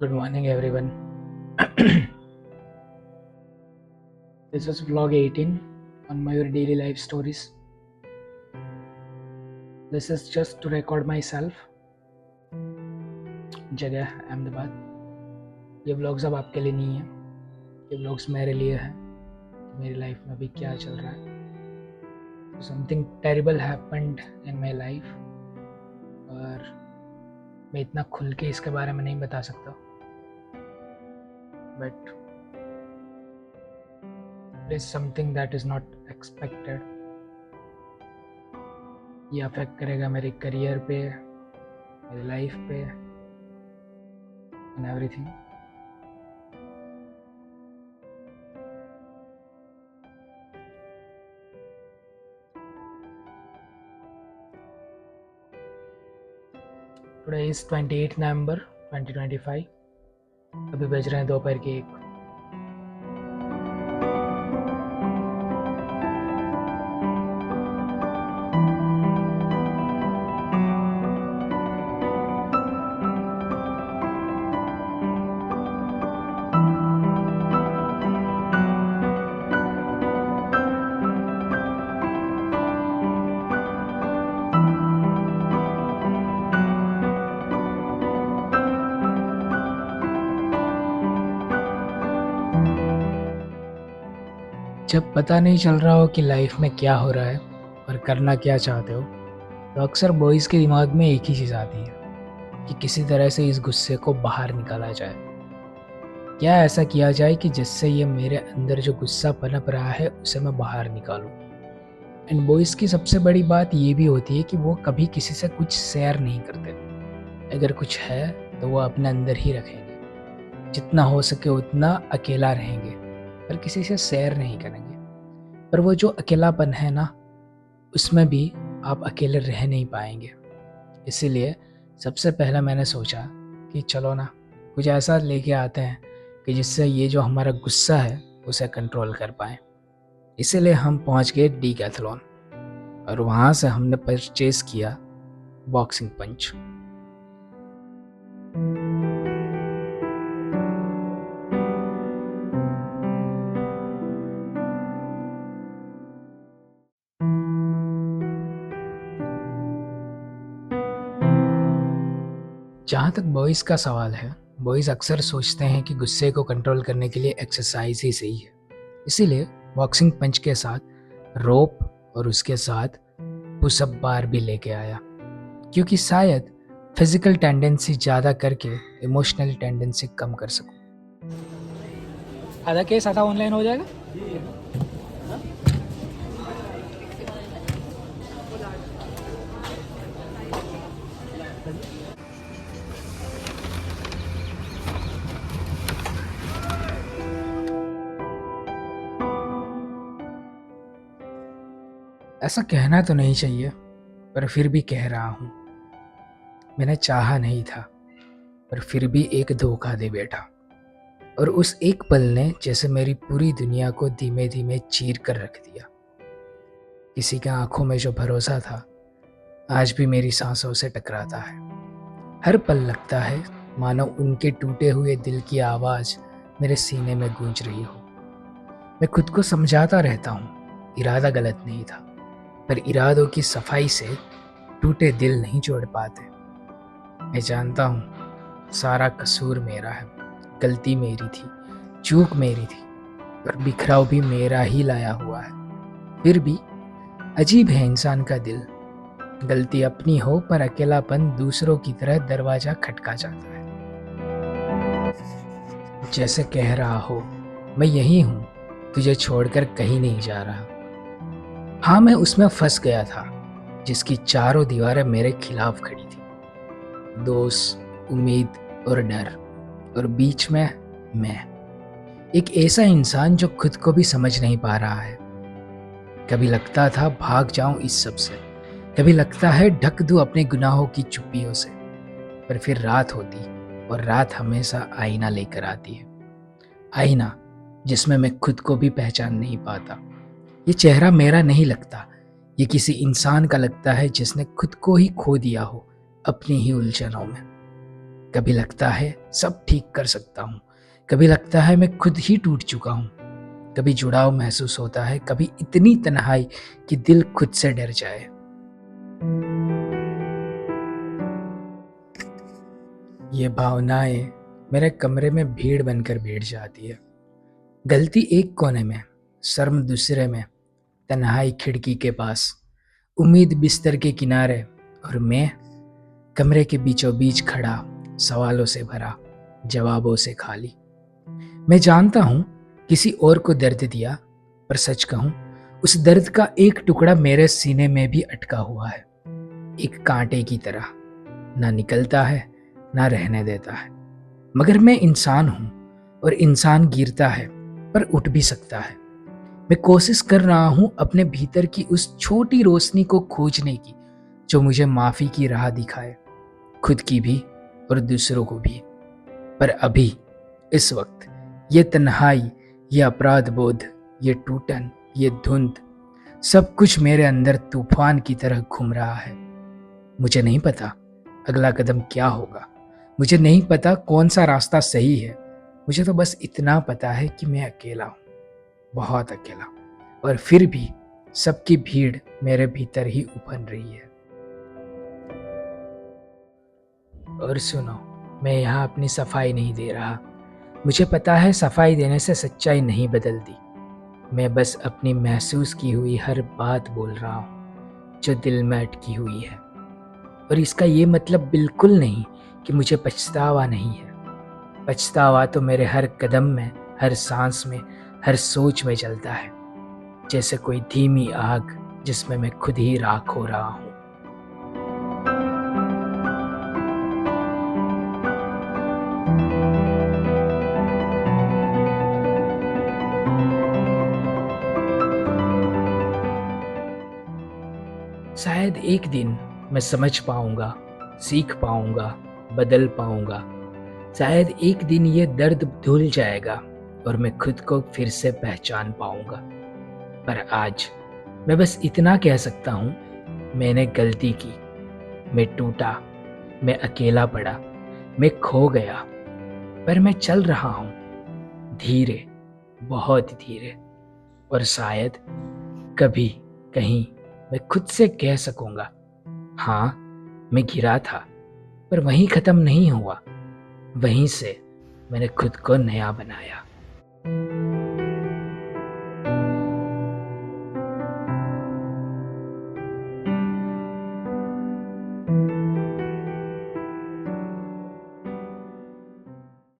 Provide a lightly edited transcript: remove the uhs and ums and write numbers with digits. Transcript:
Good morning, everyone. This is vlog 18 on my daily life stories. This is just to record myself. जगह अहमदाबाद। ये vlogs अब आपके लिए नहीं है, ये व्लॉग्स मेरे लिए है। मेरी लाइफ में अभी क्या चल रहा है। Something terrible happened in my life और मैं इतना खुल के इसके बारे में नहीं बता सकता, but it is something that is not expected. ये अफेक्ट करेगा मेरे करियर पे, मेरी लाइफ पे एंड एवरीथिंग। टुडे इज 28 नवंबर 2025। अभी बज रहे हैं दोपहर के 1। जब पता नहीं चल रहा हो कि लाइफ में क्या हो रहा है और करना क्या चाहते हो, तो अक्सर बॉयज़ के दिमाग में एक ही चीज़ आती है कि किसी तरह से इस गुस्से को बाहर निकाला जाए। क्या ऐसा किया जाए कि जिससे ये मेरे अंदर जो गुस्सा पनप रहा है उसे मैं बाहर निकालूं। एंड बॉयज़ की सबसे बड़ी बात ये भी होती है कि वो कभी किसी से कुछ शेयर नहीं करते। अगर कुछ है तो वो अपने अंदर ही रखेंगे, जितना हो सके उतना अकेला रहेंगे, पर किसी से शेयर नहीं करेंगे। पर वो जो अकेलापन है ना, उसमें भी आप अकेले रह नहीं पाएंगे। इसीलिए सबसे पहले मैंने सोचा कि चलो ना कुछ ऐसा लेके आते हैं कि जिससे ये जो हमारा गुस्सा है उसे कंट्रोल कर पाएँ। इसीलिए हम पहुंच गए डीकैथलॉन और वहाँ से हमने परचेज़ किया बॉक्सिंग पंच। जहाँ तक बॉयज़ का सवाल है, बॉयज़ अक्सर सोचते हैं कि गुस्से को कंट्रोल करने के लिए एक्सरसाइज ही सही है। इसीलिए बॉक्सिंग पंच के साथ रोप और उसके साथ पुशअप बार भी लेके आया, क्योंकि शायद फिजिकल टेंडेंसी ज़्यादा करके इमोशनल टेंडेंसी कम कर सकूं। आधा केस आधा ऑनलाइन हो जाएगा। ऐसा कहना तो नहीं चाहिए, पर फिर भी कह रहा हूँ। मैंने चाहा नहीं था, पर फिर भी एक धोखा दे बैठा, और उस एक पल ने जैसे मेरी पूरी दुनिया को धीमे धीमे चीर कर रख दिया। किसी के आंखों में जो भरोसा था आज भी मेरी सांसों से टकराता है। हर पल लगता है मानो उनके टूटे हुए दिल की आवाज़ मेरे सीने में गूंज रही हो। मैं खुद को समझाता रहता हूँ इरादा गलत नहीं था, पर इरादों की सफाई से टूटे दिल नहीं जोड़ पाते। मैं जानता हूँ सारा कसूर मेरा है, गलती मेरी थी, चूक मेरी थी, पर बिखराव भी मेरा ही लाया हुआ है। फिर भी अजीब है इंसान का दिल, गलती अपनी हो पर अकेलापन दूसरों की तरह दरवाजा खटका जाता है। जैसे कह रहा हो मैं यही हूँ, तुझे छोड़कर कहीं नहीं जा रहा। हाँ, मैं उसमें फंस गया था जिसकी चारों दीवारें मेरे खिलाफ खड़ी थी। दोस्त, उम्मीद और डर, और बीच में मैं, एक ऐसा इंसान जो खुद को भी समझ नहीं पा रहा है। कभी लगता था भाग जाऊं इस सब से, कभी लगता है ढक दूं अपने गुनाहों की चुप्पियों से, पर फिर रात होती और रात हमेशा आईना लेकर आती है। आईना जिसमें मैं खुद को भी पहचान नहीं पाता। ये चेहरा मेरा नहीं लगता, ये किसी इंसान का लगता है जिसने खुद को ही खो दिया हो अपनी ही उलझनों में। कभी लगता है सब ठीक कर सकता हूँ, कभी लगता है मैं खुद ही टूट चुका हूँ। कभी जुड़ाव महसूस होता है, कभी इतनी तन्हाई कि दिल खुद से डर जाए। ये भावनाएं मेरे कमरे में भीड़ बनकर बैठ जाती है। गलती एक कोने में, शर्म दूसरे में, तन्हाई खिड़की के पास, उम्मीद बिस्तर के किनारे, और मैं कमरे के बीचों बीच खड़ा, सवालों से भरा, जवाबों से खाली। मैं जानता हूँ किसी और को दर्द दिया, पर सच कहूँ उस दर्द का एक टुकड़ा मेरे सीने में भी अटका हुआ है, एक कांटे की तरह। ना निकलता है, ना रहने देता है। मगर मैं इंसान हूँ, और इंसान गिरता है पर उठ भी सकता है। मैं कोशिश कर रहा हूँ अपने भीतर की उस छोटी रोशनी को खोजने की, जो मुझे माफी की राह दिखाए, खुद की भी और दूसरों को भी। पर अभी, इस वक्त, ये तन्हाई, ये अपराध बोध, ये टूटन, ये धुंध, सब कुछ मेरे अंदर तूफान की तरह घूम रहा है। मुझे नहीं पता अगला कदम क्या होगा, मुझे नहीं पता कौन सा रास्ता सही है। मुझे तो बस इतना पता है कि मैं अकेला हूँ, बहुत अकेला। और फिर भी सबकी भीड़ मेरे भीतर ही उफन रही है। और सुनो, मैं यहाँ अपनी सफाई नहीं दे रहा। मुझे पता है सफाई देने से सच्चाई नहीं बदलती। मैं बस अपनी महसूस की हुई हर बात बोल रहा हूँ, जो दिल में अटकी हुई है। और इसका ये मतलब बिल्कुल नहीं कि मुझे पछतावा नहीं है। पछतावा तो मेरे हर कदम में, हर सांस में, हर सोच में चलता है, जैसे कोई धीमी आग जिसमें मैं खुद ही राख हो रहा हूँ। शायद एक दिन मैं समझ पाऊंगा, सीख पाऊंगा, बदल पाऊंगा। शायद एक दिन ये दर्द धुल जाएगा और मैं खुद को फिर से पहचान पाऊंगा। पर आज मैं बस इतना कह सकता हूँ, मैंने गलती की, मैं टूटा, मैं अकेला पड़ा, मैं खो गया। पर मैं चल रहा हूँ, धीरे, बहुत धीरे। और शायद कभी, कहीं मैं खुद से कह सकूंगा, हाँ, मैं गिरा था, पर वहीं खत्म नहीं हुआ। वहीं से मैंने खुद को नया बनाया।